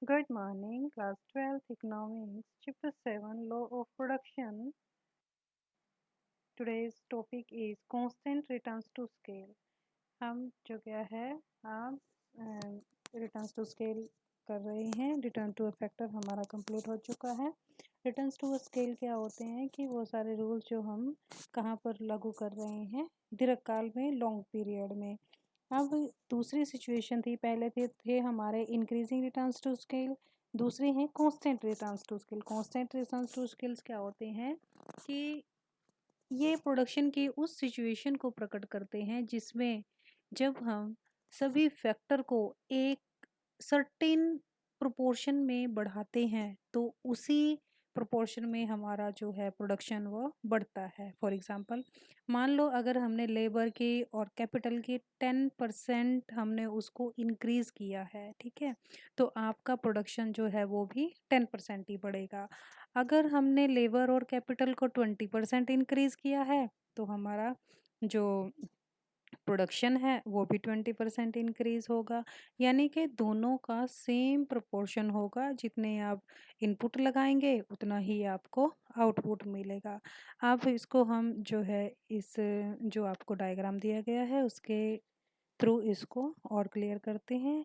Good morning, class 12th economics, chapter 7 law of production. Today's topic is constant returns to scale. हम जो क्या है आप returns to scale कर रहे हैं. रिटर्न टू अ फैक्टर हमारा कंप्लीट हो चुका है. रिटर्न्स टू अ स्केल क्या होते हैं कि वो सारे रूल्स जो हम कहाँ पर लागू कर रहे हैं दीर्घकाल में, लॉन्ग पीरियड में. अब दूसरी सिचुएशन थी, पहले थे हमारे इंक्रीजिंग रिटर्न्स टू स्केल, दूसरे हैं constant returns to scale. Constant returns to scales क्या होते हैं कि ये प्रोडक्शन की उस सिचुएशन को प्रकट करते हैं जिसमें जब हम सभी फैक्टर को एक सर्टेन प्रोपोर्शन में बढ़ाते हैं तो उसी प्रोपोर्शन में हमारा जो है प्रोडक्शन वो बढ़ता है. फॉर एग्जांपल, मान लो अगर हमने लेबर की और कैपिटल की 10% हमने उसको इंक्रीज किया है, ठीक है, तो आपका प्रोडक्शन जो है वो भी 10% ही बढ़ेगा. अगर हमने लेबर और कैपिटल को 20% इंक्रीज किया है तो हमारा जो प्रोडक्शन है वो भी 20% इंक्रीज होगा. यानी कि दोनों का सेम प्रोपोर्शन होगा, जितने आप इनपुट लगाएंगे उतना ही आपको आउटपुट मिलेगा. अब इसको हम जो है इस जो आपको डायग्राम दिया गया है उसके थ्रू इसको और क्लियर करते हैं.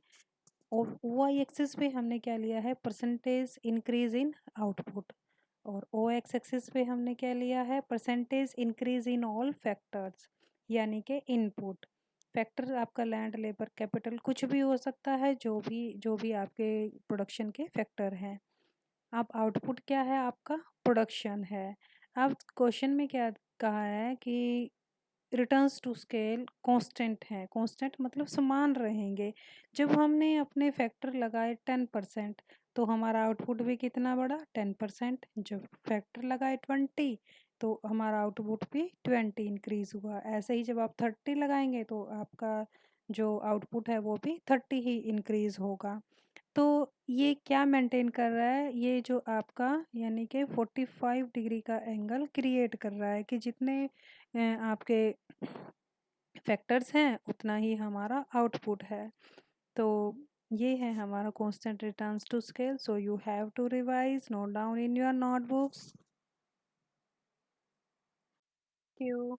और वाई एक्सिस पे हमने क्या लिया है, परसेंटेज इंक्रीज इन आउटपुट, और ओ एक्स एक्सिस पे हमने क्या लिया है, percentage increase in all factors, यानी कि इनपुट. फैक्टर आपका लैंड, लेबर, कैपिटल कुछ भी हो सकता है, जो भी आपके प्रोडक्शन के फैक्टर हैं. अब आउटपुट क्या है, आपका प्रोडक्शन है. अब क्वेश्चन में क्या कहा है कि रिटर्न्स टू स्केल कांस्टेंट है. कांस्टेंट मतलब समान रहेंगे. जब हमने अपने फैक्टर लगाए 10% तो हमारा आउटपुट भी कितना बढ़ा, 10%. जब फैक्टर लगाए 20 तो हमारा आउटपुट भी 20 इंक्रीज हुआ. ऐसे ही जब आप 30 लगाएंगे तो आपका जो आउटपुट है वो भी 30 ही इंक्रीज होगा. तो ये क्या मेंटेन कर रहा है, ये जो आपका यानी कि 45 डिग्री का एंगल क्रिएट कर रहा है कि जितने आपके फैक्टर्स हैं उतना ही हमारा आउटपुट है. तो ये है हमारा constant returns to scale. So you have to revise, note down in your notebooks. Thank you.